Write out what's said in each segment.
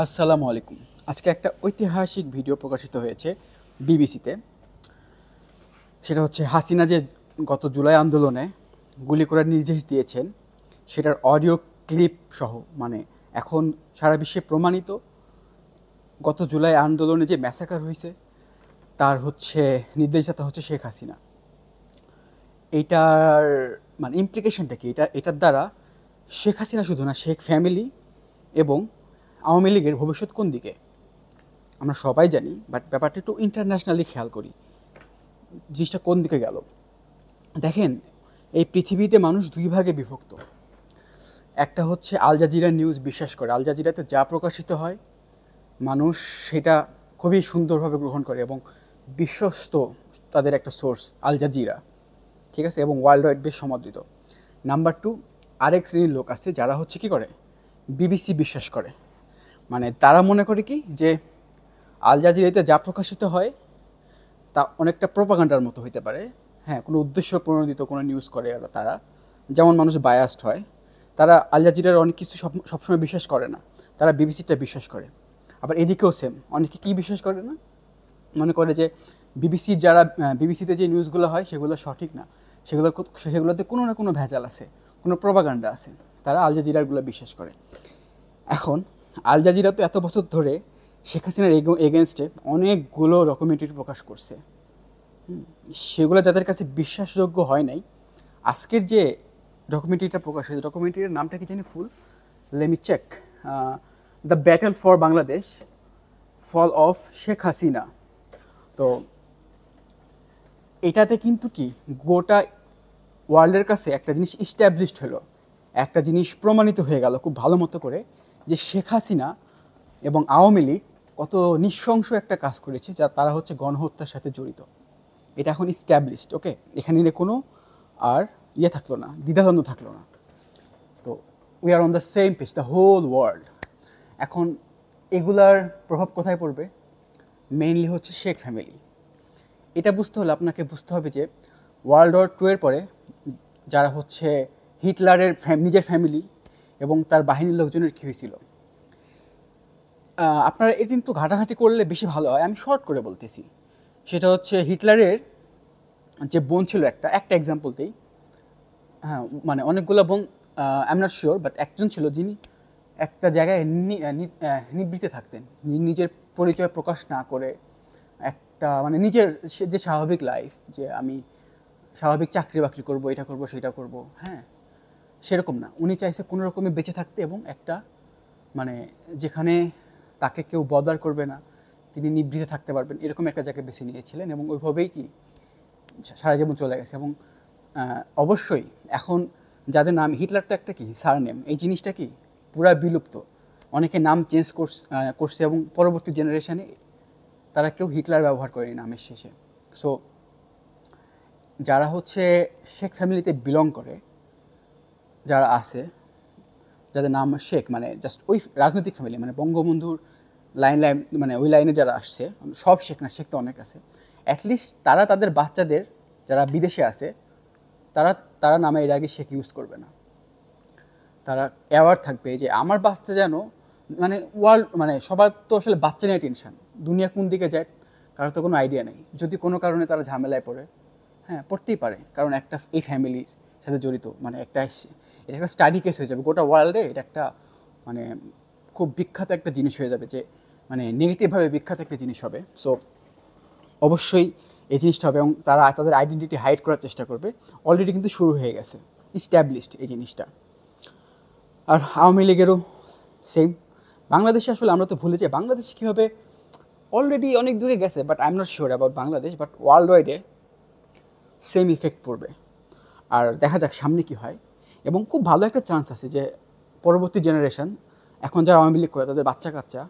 আসসালামু আলাইকুম। আজকে একটা ঐতিহাসিক ভিডিও প্রকাশিত হয়েছে বিবিসিতে। সেটা হচ্ছে হাসিনা যে গত জুলাই আন্দোলনে গুলি করার নির্দেশ দিয়েছেন সেটার অডিও ক্লিপ সহ, মানে এখন সারা বিশ্বে প্রমাণিত গত জুলাই আন্দোলনে যে ম্যাসাকার হয়েছে তার হচ্ছে নির্দেশদাতা হচ্ছে শেখ হাসিনা। এইটার মানে ইমপ্লিকেশনটা কি? এটার দ্বারা শেখ হাসিনা শুধু না, শেখ ফ্যামিলি এবং আওয়ামী লীগের ভবিষ্যৎ কোন দিকে আমরা সবাই জানি, বাট ব্যাপারটা একটু ইন্টারন্যাশনালি খেয়াল করি। জিনিসটা কোন দিকে গেল দেখেন। এই পৃথিবীতে মানুষ দুই ভাগে বিভক্ত। একটা হচ্ছে আল জাজিরা নিউজ বিশ্বাস করে, আল জাজিরাতে যা প্রকাশিত হয় মানুষ সেটা খুবই সুন্দরভাবে গ্রহণ করে এবং বিশ্বস্ত তাদের একটা সোর্স আল জাজিরা, ঠিক আছে, এবং ওয়ার্ল্ড ওয়াইড বেশ সমাদৃত। নাম্বার টু, আরেক শ্রেণীর লোক আছে যারা হচ্ছে কি করে, বিবিসি বিশ্বাস করে। মানে তারা মনে করে কি যে আল জাজিরাতে যা প্রকাশিত হয় তা অনেকটা প্রোপাগান্ডার মতো হইতে পারে। হ্যাঁ, কোনো উদ্দেশ্য প্রণোদিত কোনো নিউজ করে তারা, যেমন মানুষ বায়াসড হয়। তারা আল জাজিরার অনেক কিছু সবসময় বিশ্বাস করে না, তারা বিবিসিটা বিশ্বাস করে। আবার এদিকেও সেম, অনেকে কী বিশ্বাস করে না, মনে করে যে বিবিসিতে যে নিউজগুলো হয় সেগুলো সঠিক না, সেগুলোতে কোনো না কোনো ভেজাল আছে, কোনো প্রোপাগান্ডা আছে। তারা আল জাজিরারগুলো বিশ্বাস করে। এখন আল জাজিরা তো এত বছর ধরে শেখ হাসিনার এগেনস্টে অনেকগুলো ডকুমেন্টারি প্রকাশ করছে। সেগুলো যাদের কাছে বিশ্বাসযোগ্য হয় নাই, আজকের যে ডকুমেন্টারিটা প্রকাশ হয়েছে, ডকুমেন্টারির নামটা কি জানি, ফুল লেমি চেক, the battle for Bangladesh, fall of Sheikh Hasina. তো এটাতে কিন্তু কি গোটা ওয়ার্ল্ডের কাছে একটা জিনিস ইস্টাবলিশড হলো, একটা জিনিস প্রমাণিত হয়ে গেল খুব ভালো মতো করে, যে শেখ হাসিনা এবং আওয়ামী লীগ কত নৃশংস একটা কাজ করেছে, যা তারা হচ্ছে গণহত্যার সাথে জড়িত। এটা এখন ইস্টাবলিশড, ওকে। এখানে কোনো আর থাকলো না, দ্বিধাদ্বন্দ্ব থাকলো না। তো we are on the same page, the whole world. এখন এগুলার প্রভাব কোথায় পড়বে? মেইনলি হচ্ছে শেখ ফ্যামিলি। এটা বুঝতে হলে আপনাকে বুঝতে হবে যে ওয়ার্ল্ড ওয়ার 2 এর পরে যারা হচ্ছে হিটলারের নিজের ফ্যামিলি এবং তার বাহিনীর লোকজনের কী হয়েছিল। আপনারা এটা একটু ঘাটাঘাটি করলে বেশি ভালো হয়, আমি শর্ট করে বলতেছি। সেটা হচ্ছে হিটলারের যে বোন ছিল, একটা এক্সাম্পল দিই। হ্যাঁ, মানে অনেকগুলো বোন, I am not sure, but একজন ছিল যিনি একটা জায়গায় নিবৃত্তে থাকতেন, নিজের পরিচয় প্রকাশ না করে, একটা মানে নিজের যে স্বাভাবিক লাইফ, যে আমি স্বাভাবিক চাকরি বাকরি করবো, এটা করবো সেটা করবো, হ্যাঁ, সেরকম না। উনি চাইছে কোনো রকমে বেঁচে থাকতে এবং একটা মানে যেখানে তাকে কেউ বদার করবে না, তিনি নিবৃত্তে থাকতে পারবেন, এরকম একটা জায়গায় বেছে নিয়েছিলেন এবং ওইভাবেই কি সারা জীবন চলে গেছে। এবং অবশ্যই এখন যাদের নাম হিটলার, তো একটা কি সারনেম, এই জিনিসটা কি পুরা বিলুপ্ত। অনেকে নাম চেঞ্জ করছে এবং পরবর্তী জেনারেশনে তারা কেউ হিটলার ব্যবহার করেনি নামের শেষে। সো যারা হচ্ছে শেখ ফ্যামিলিতে বিলং করে, যারা আছে, যাদের নাম শেখ, মানে জাস্ট ওই রাজনৈতিক ফ্যামিলি, মানে বঙ্গবন্ধুর লাইন মানে ওই লাইনে যারা আসছে, সব শেখ না, শেখ তো অনেক আছে। অ্যাটলিস্ট তারা তাদের বাচ্চাদের যারা বিদেশে আছে, তারা তারা নামে এর আগে শেখ ইউজ করবে না। তারা অ্যাওয়ার থাকবে যে আমার বাচ্চা যেন, মানে ওয়ার্ল্ড, মানে সবার তো আসলে বাচ্চা নিয়ে টেনশন, দুনিয়া কোন দিকে যায় কারো তো কোনো আইডিয়া নেই। যদি কোনো কারণে তারা ঝামেলায় পড়ে, হ্যাঁ পড়তেই পারে, কারণ একটা এই ফ্যামিলির সাথে জড়িত, মানে এটা একটা স্টাডি কেস হয়ে যাবে গোটা ওয়ার্ল্ডে। এটা একটা মানে খুব বিখ্যাত একটা জিনিস হয়ে যাবে, যে মানে নেগেটিভভাবে বিখ্যাত একটা জিনিস হবে। সো অবশ্যই এই জিনিসটা হবে এবং তারা তাদের আইডেন্টিটি হাইড করার চেষ্টা করবে। অলরেডি কিন্তু শুরু হয়ে গেছে, ইস্টাবলিশড এই জিনিসটা। আর আওয়ামী লীগেরও সেম। বাংলাদেশে আসলে আমরা তো ভুলে যাই বাংলাদেশ কীভাবে অলরেডি অনেক দূরে গেছে, but I am not sure about Bangladesh, but world ওয়াইডে সেম ইফেক্ট পড়বে। আর দেখা যাক সামনে কি হয়। এবং খুব ভালো একটা চান্স আছে যে পরবর্তী জেনারেশন, এখন যারা আওয়ামী লীগ করে তাদের বাচ্চা কাচ্চা,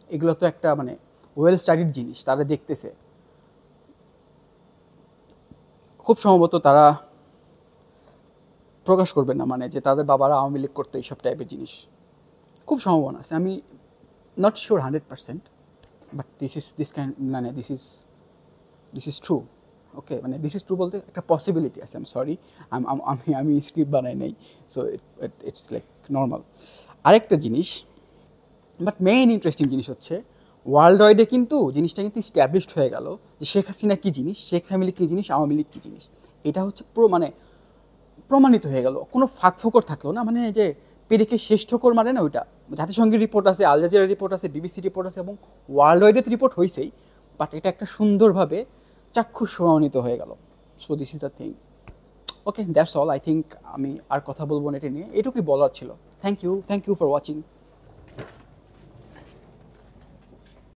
এগুলো তো একটা মানে ওয়েল স্টাডিড জিনিস, তারা দেখতেছে, খুব সম্ভবত তারা প্রকাশ করবে না, মানে যে তাদের বাবারা আওয়ামী লীগ করতো, এইসব টাইপের জিনিস খুব সম্ভাবনা আছে। আমি not sure 100%, but this is true. Okay, মানে দিস ইজ ট্রু বলতে একটা পসিবিলিটি আছে। আমি সরি, আমি স্ক্রিপ্ট বানাই নাই, সো ইটস লাইক নর্মাল। আরেকটা জিনিস, বাট মেইন ইন্টারেস্টিং জিনিস হচ্ছে ওয়ার্ল্ড ওয়াইডে কিন্তু জিনিসটা কিন্তু স্ট্যাবলিশড হয়ে গেল যে শেখ হাসিনা কী জিনিস, শেখ ফ্যামিলি কী জিনিস, আওয়ামী লীগ কী জিনিস। এটা হচ্ছে মানে প্রমাণিত হয়ে গেল, কোনো ফাঁক ফোকর থাকলো না। মানে যে পেরিকে শেষ ঠোকর মানে না ওইটা, জাতিসংঘের রিপোর্ট আছে, আল জাজিরার রিপোর্ট আছে, বিবিসি রিপোর্ট আছে এবং ওয়ার্ল্ড ওয়াইডে রিপোর্ট হয়েছেই, বাট এটা একটা সুন্দরভাবে চাক্ষুষ প্রমাণিত হয়ে গেল। So this is the thing. Okay, that's all. I think আমি আর কথা বলবো না এটা নিয়ে, এটুকুই বলার ছিল। Thank you for watching.